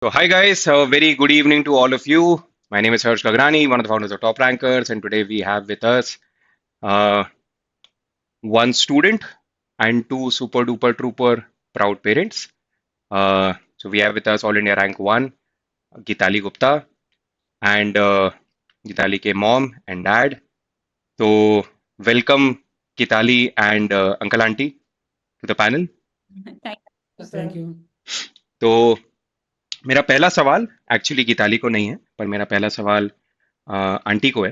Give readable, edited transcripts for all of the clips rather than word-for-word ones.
So, hi guys, a very good evening to all of you. My name is Harsh Lagrani, one of the founders of Top Rankers, and today we have with us uh, one student and two super duper trooper proud parents. So, we have with us All India Rank 1, Gitali Gupta, and Gitali ke mom and dad. So, welcome Gitali and Uncle Auntie to the panel. Thank you, thank sir. You. तो मेरा पहला सवाल actually Geetali को नहीं है, पर मेरा पहला सवाल आंटी को है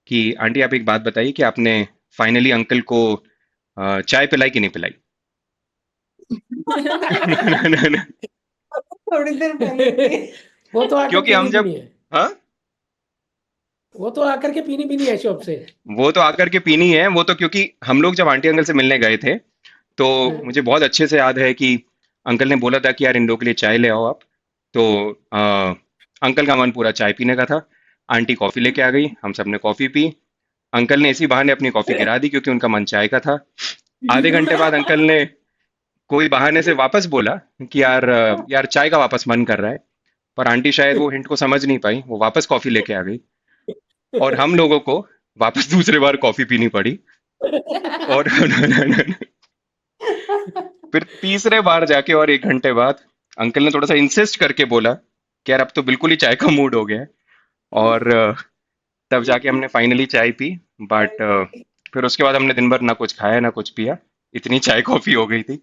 कि आंटी आप एक बात बताइए कि आपने फाइनली अंकल को चाय पिलाई कि नहीं पिलाई? थोड़ी देर पहले थी। वो तो आकर क्योंकि हम पीनी जब भी नहीं है। हाँ वो तो आकर के पीनी भी नहीं है शॉप से। वो तो आकर के पीनी है, वो तो क्योंकि हम लोग जब आंटी अंकल से मिलने गए थे तो मुझे बहुत अच्छे से याद है कि अंकल ने बोला था कि यार इन लोगों के लिए चाय ले आओ आप। तो अंकल का मन पूरा चाय पीने का था। आंटी कॉफी लेके आ गई, हम सब ने कॉफी पी। अंकल ने इसी बहाने अपनी कॉफी गिरा दी क्योंकि उनका मन चाय का था। आधे घंटे बाद अंकल ने कोई बहाने से वापस बोला कि यार चाय का वापस मन कर रहा है। पर आंटी शायद वो हिंट को समझ नहीं पाई, वो वापस कॉफी लेके आ गई और हम लोगों को वापस दूसरे बार कॉफी पीनी पड़ी। और फिर तीसरे बार जाके और एक घंटे बाद अंकल ने थोड़ा सा इंसिस्ट करके बोला कि यार अब तो बिल्कुल ही चाय का मूड हो गया है। और तब जाके हमने फाइनली चाय पी। बट फिर उसके बाद हमने दिन भर ना कुछ खाया ना कुछ पिया, इतनी चाय कॉफी हो गई थी।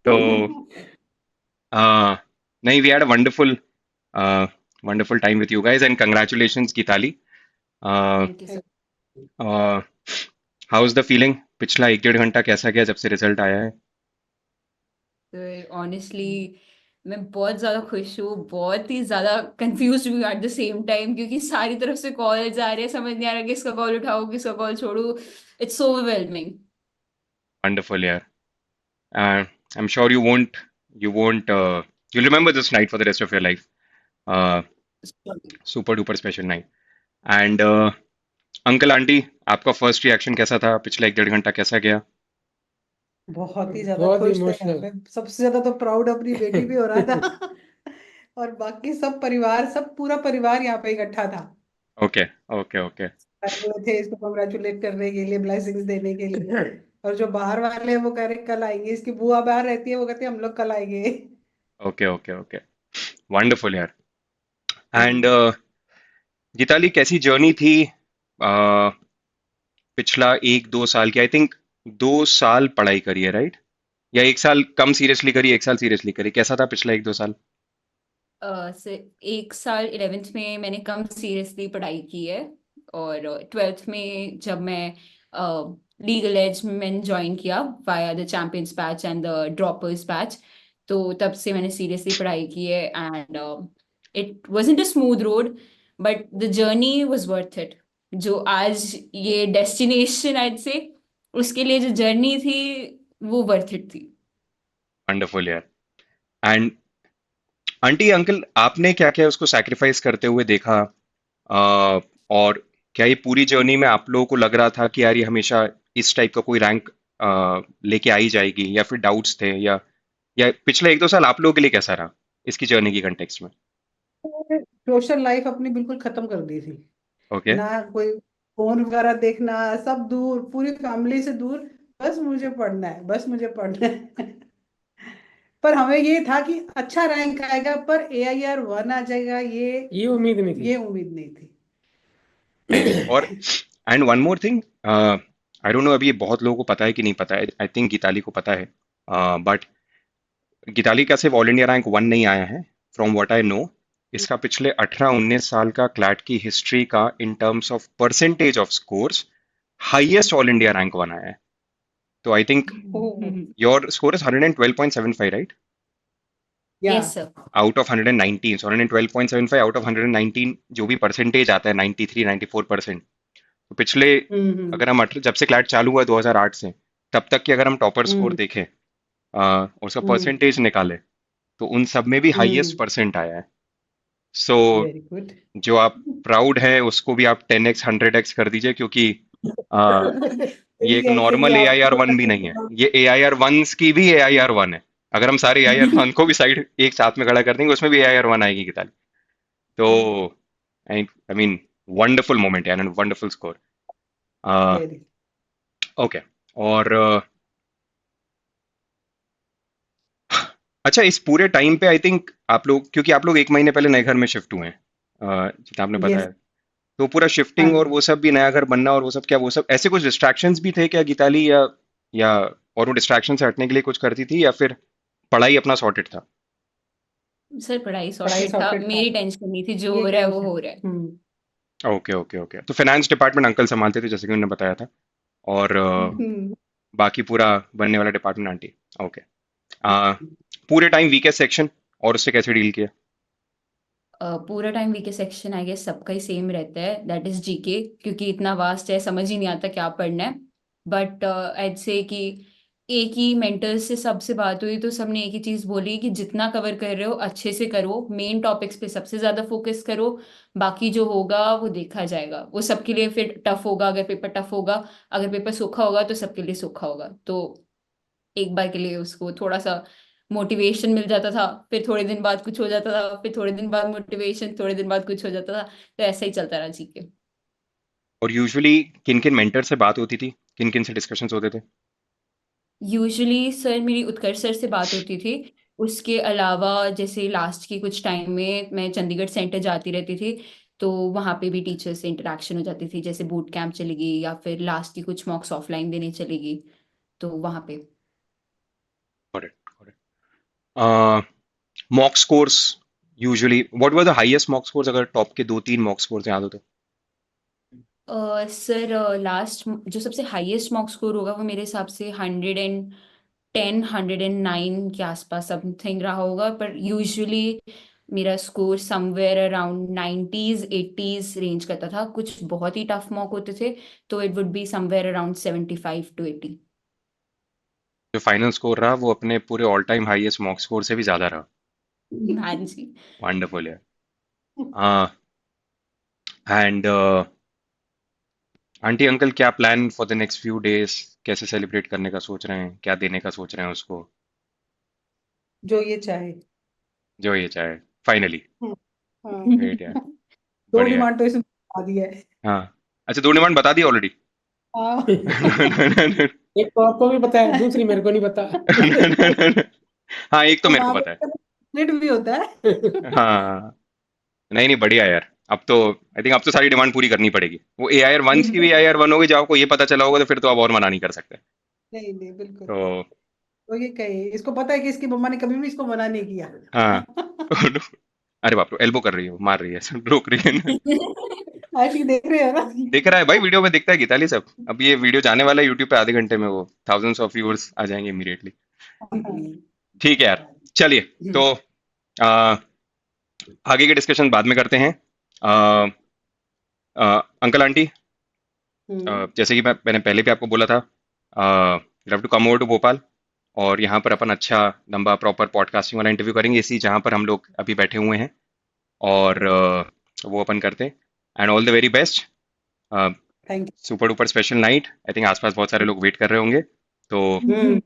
तो नहीं, we had a wonderful wonderful time with you guys and congratulations Geetali. Thank you, sir. How is the feeling? पिछला एक डेढ़ घंटा कैसा गया जब से रिजल्ट आया है? तो ऑनेस्टली मैं बहुत ज़्यादा खुश हूँ, बहुत ही ज़्यादा कंफ्यूज भी हूँ एट द सेम टाइम, क्योंकि सारी तरफ से कॉल्स आ रहे हैं, समझ नहीं आ रहा किसका कॉल उठाऊँ किसका कॉल छोड़ूँ। It's so overwhelming. वंडरफुल यार। I am sure you won't you'll remember this night for the rest of your life. uh, Super duper special night. And uncle aunty, आपका फर्स्ट रिएक्शन कैसा था? पिछला एक डेढ़ घंटा कैसा गया? बहुत ही ज्यादा बहुत खुश थे यहाँ इमोशनल। पे। सबसे ज्यादा तो प्राउड अपनी बेटी भी हो रहा था। और बाकी सब परिवार, सब पूरा परिवार यहाँ पे इकट्ठा था। Okay okay okay. आए हुए थे इसको कांग्रेचुलेट करने के लिए, ब्लेसिंग्स देने के लिए। और जो बाहर वाले हैं वो कह रहे कल आएंगे, इसकी बुआ बाहर रहती है, वो कहते हैं हम लोग कल आएंगे। Okay okay okay. वंडरफुल यार। एंड हम्म। गीताली, कैसी जर्नी थी पिछला एक दो साल की? आई थिंक 2 साल पढ़ाई करी है, राइट? या एक साल कम सीरियसली करी, एक साल सीरियसली करी? कैसा था पिछला एक दो साल? से एक साल 11th में मैंने कम सीरियसली पढ़ाई की है, और 12th में जब मैं लीगल एज में मैंने ज्वाइन किया via the champions batch and the droppers batch, तो तब से मैंने सीरियसली पढ़ाई की है। And it wasn't a smooth road, but the journey was worth it. जो आज ये डेस्टिनेशन आज से, उसके लिए जो जर्नी थी वो वर्थ इट थी। वंडरफुल यार। एंड आंटी अंकल, आपने क्या क्या उसको सैक्रिफाइस करते हुए देखा? और क्या ये पूरी जर्नी में आप लोगों को लग रहा था कि यार ये हमेशा इस टाइप का कोई रैंक लेके आई जाएगी, या फिर डाउट्स थे? या पिछले एक दो साल आप लोगों के लिए कैसा रहा इसकी जर्नी की कंटेक्स्ट में? सोशल लाइफ अपनी बिल्कुल खत्म कर दी थी। ओके। ना कोई फोन वगैरह देखना, सब दूर, पूरी फैमिली से दूर। बस मुझे पढ़ना है, बस मुझे पढ़ना है। पर हमें ये था कि अच्छा रैंक आएगा, पर AIR 1 आ जाएगा, ये उम्मीद नहीं थी। ये उम्मीद नहीं थी। और and one more thing, I don't know अभी ये बहुत लोगों को पता है कि नहीं पता है, आई थिंक गीताली को पता है। बट गीताली का सिर्फ ऑल इंडिया रैंक 1 नहीं आया है, फ्रॉम व्हाट आई नो। इसका पिछले 18-19 साल का क्लैट की हिस्ट्री का in terms of percentage of scores highest all India rank 1 आया है। तो I think your score is 112.75, right? या yes sir. Out of 119, so 112.75 out of 119 जो भी परसेंटेज आता है, 93-94%। तो पिछले, अगर हम जब से क्लैट चालू हुआ 2008 से, तब तक की अगर हम टॉपर स्कोर देखें, उसका परसेंटेज निकाले, तो उन सब में भी हाईएस्ट परसेंट आया है। So very good. जो आप प्राउड है उसको भी आप 10x 100x कर दीजिए, क्योंकि ये एक ऐसे भी नॉर्मल ए आई आर आपको वन भी नहीं है, ये ए आई आर वन की भी ए आई आर वन है। अगर हम सारे AIR-1 को भी साइड एक साथ में खड़ा कर देंगे उसमें भी AIR-1 आएगी गीताली। तो आई आई मीन वंडरफुल मोमेंट यार, वंडरफुल स्कोर। Very okay. और अच्छा, इस पूरे टाइम पे आई थिंक आप लोग, क्योंकि आप लोग 1 महीने पहले नए घर में शिफ्ट हुए हैं, जितना आपने यस। बताया, तो पूरा हाँ शिफ्टिंग और जी। वो सब भी, नया घर बनना और वो सब, क्या वो सब ऐसे कुछ डिस्ट्रैक्शंस भी थे क्या गीताली, या और वो डिस्ट्रैक्शन से हटने के लिए कुछ करती थी, या फिर पढ़ाई अपना सॉर्टेड था? सर पढ़ाई पढ़ाई सॉर्टेड था, सॉर्टेड था, मेरी टेंशन नहीं थी, जो ये हो रहा है वो टेंशन। हो रहा है। ओके ओके ओके, तो फाइनेंस डिपार्टमेंट अंकल संभालते थे जैसे कि उन्होंने बताया था, और हम्म। बाकी पूरा बनने वाला डिपार्टमेंट आंटी। ओके। पूरे टाइम वीकेस्ट सेक्शन, और उससे कैसे डील किया? पूरा time weak section I guess सबका ही सेम रहता है, दैट इज जीके, क्योंकि इतना वास्ट है, समझ ही नहीं आता क्या पढ़ना है। बट आई से कि एक ही मेंटर से सबसे बात हुई तो सबने एक ही चीज बोली कि जितना कवर कर रहे हो अच्छे से करो, मेन टॉपिक्स पे सबसे ज्यादा फोकस करो, बाकी जो होगा वो देखा जाएगा। वो सबके लिए फिर टफ होगा, अगर पेपर टफ होगा, अगर पेपर सूखा होगा तो सबके लिए सूखा होगा। तो एक बार के लिए उसको थोड़ा सा मोटिवेशन मिल जाता था, फिर थोड़े दिन बाद कुछ हो जाता था, फिर थोड़े दिन बाद मोटिवेशन, थोड़े दिन बाद कुछ हो जाता था, तो ऐसा ही चलता रहा जीके। और यूजुअली किन किन मेंटर से बात होती थी, किन किन से डिस्कशंस होते थे? यूजुअली सर मेरी उत्कर्ष सर से बात होती थी। उसके अलावा जैसे लास्ट के कुछ टाइम में मैं चंडीगढ़ सेंटर जाती रहती थी, तो वहाँ पे भी टीचर से इंटरेक्शन हो जाती थी, जैसे बूट कैंप चलेगी या फिर लास्ट की कुछ मॉक्स ऑफलाइन देने चलेगी, तो वहाँ पे। Got it, got it. Mock scores, usually what were the highest mock scores, अगर टॉप के 2-3 मॉक स्कोर्स याद हो तो? सर लास्ट जो सबसे हाईएस्ट मार्क्स स्कोर होगा वो मेरे हिसाब से 110 109 के आसपास समथिंग रहा होगा, पर यूजुअली मेरा score somewhere around 90s 80s range करता था। कुछ बहुत ही टफ मॉक होते थे तो it would be somewhere around 75 to 80। जो फाइनल स्कोर रहा वो अपने पूरे all time highest mock score से भी ज्यादा रहा। हाँ जी। वंडरफुल है। एंड आंटी अंकल, क्या plan for the next few days, कैसे सेलिब्रेट करने का सोच रहे हैं, क्या देने का सोच रहे हैं उसको? जो ये चाहे। जो ये चाहे, फाइनली। हम्म, हाँ। ग्रेट यार, दो बढ़िया। डिमांड तो इसमें बता दी है। हाँ, अच्छा, 2 डिमांड बता दी ऑलरेडी? हाँ। एक तो आपको भी पता है, दूसरी मेरे को नहीं पता। हाँ, एक तो तो मेरे को वहां पता है। पे स्प्लिट भी होता है। हाँ, नहीं नहीं, बढ़िया यार। अब तो आई थिंक अब तो सारी डिमांड पूरी करनी पड़ेगी। वो AIR-1 की भी AIR-1 होगी, जब आपको ये पता चला होगा तो फिर तो आप और मना नहीं कर सकते। नहीं नहीं, बिल्कुल। तो तो ये कहे, इसको पता है कि इसकी मम्मा ने कभी भी इसको मना नहीं किया। हाँ। अरे बाप रे, एल्बो कर रही हो, मार रही है, रोक रही है। ऐसी देख रहे हो ना। दिख रहा है भाई, वीडियो में दिखता है गीताली सब। अब ये वीडियो जाने वाला है यूट्यूब पे आधे घंटे में, वो थाउजेंड्स ऑफ व्यूअर्स आ जाएंगे इमीडिएटली। ठीक है यार, चलिए। तो आ, आगे के डिस्कशन बाद में करते हैं। अंकल आंटी, जैसे कि मैंने पहले भी आपको बोला था, you have to come over to Bhopal, और यहाँ पर अपन अच्छा लंबा प्रॉपर पॉडकास्टिंग वाला इंटरव्यू करेंगे, इसी जहाँ पर हम लोग अभी बैठे हुए हैं, और वो अपन करते हैं। And all the very best. Thank super duper special night, I think आसपास बहुत सारे लोग वेट कर रहे होंगे, तो यू।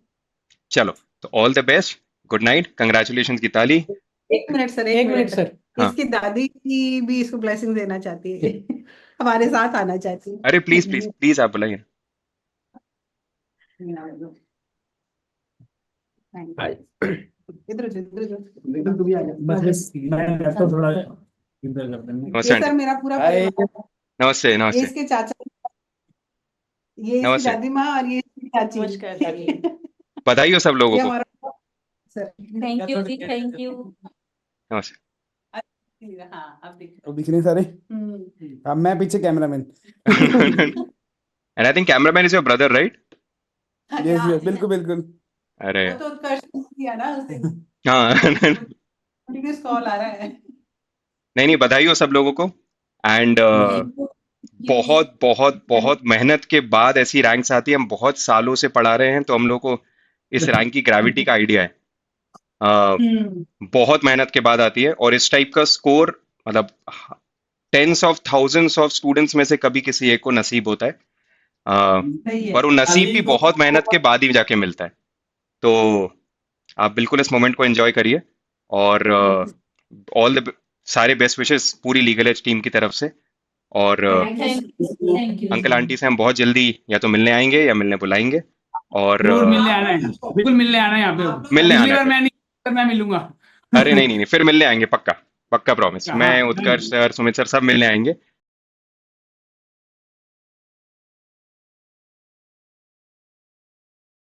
चलो, तो all the best, good night, congratulation Geetali. एक मिनट सर, एक एक मिनट मिनट। सर। हाँ, इसकी दादी की भी इसको ब्लेसिंग देना चाहती है। हमारे साथ आना चाहती है। अरे प्लीज प्लीज प्लीज, आप बुलाइए। इधर जो, इधर जो। तू भी आ जा। बस मैं बैठता हूँ थोड़ा इधर कर देंगे। नमस्ते ये सर आंटी। मेरा पूरा हाय। परिवार। नमस्ते ये नमस्ते इसके चाचा, ये इसकी नमस्ते। दादी माँ, और ये इसकी चाची। बधाई हो सब लोगों ये को। हमारा sir. Thank you ji, thank you. नमस्ते। हाँ, अब देखिए। तो दिख रहे हैं सारे। अब मैं पीछे cameraman. And I think cameraman is your brother, right? Yes yes, बिल्कुल बिल्कुल। अरे वो तो उत्कर्ष ने किया ना उस दिन। हाँ। नहीं कंटिन्यूस कॉल आ रहा है। नहीं, बधाई हो सब लोगों को। एंड बहुत बहुत बहुत मेहनत के बाद ऐसी रैंक्स आती है, हम बहुत सालों से पढ़ा रहे हैं, तो हम लोग को इस रैंक की ग्रेविटी का आइडिया है। बहुत मेहनत के बाद आती है, और इस टाइप का स्कोर मतलब tens of thousands of students में से कभी किसी एक को नसीब होता है। सही है। पर वो नसीब भी बहुत मेहनत के बाद ही जाके मिलता है। तो आप बिल्कुल इस मोमेंट को एंजॉय करिए और ऑल द सारे बेस्ट विशेस पूरी लीगल एज टीम की तरफ से। और थैंक यू अंकल आंटी से हम बहुत जल्दी या तो मिलने आएंगे या मिलने बुलाएंगे। और जरूर मिलने आना है, बिल्कुल मिलने आना है यहाँ पे। मिलने पिछली आना बार है। मैं नहीं, मैं मिलूंगा। अरे नहीं नहीं नहीं, फिर मिलने आएंगे पक्का, पक्का प्रॉमिस। हाँ, मैं, उत्कर्ष सर, सुमित सर सब मिलने आएंगे।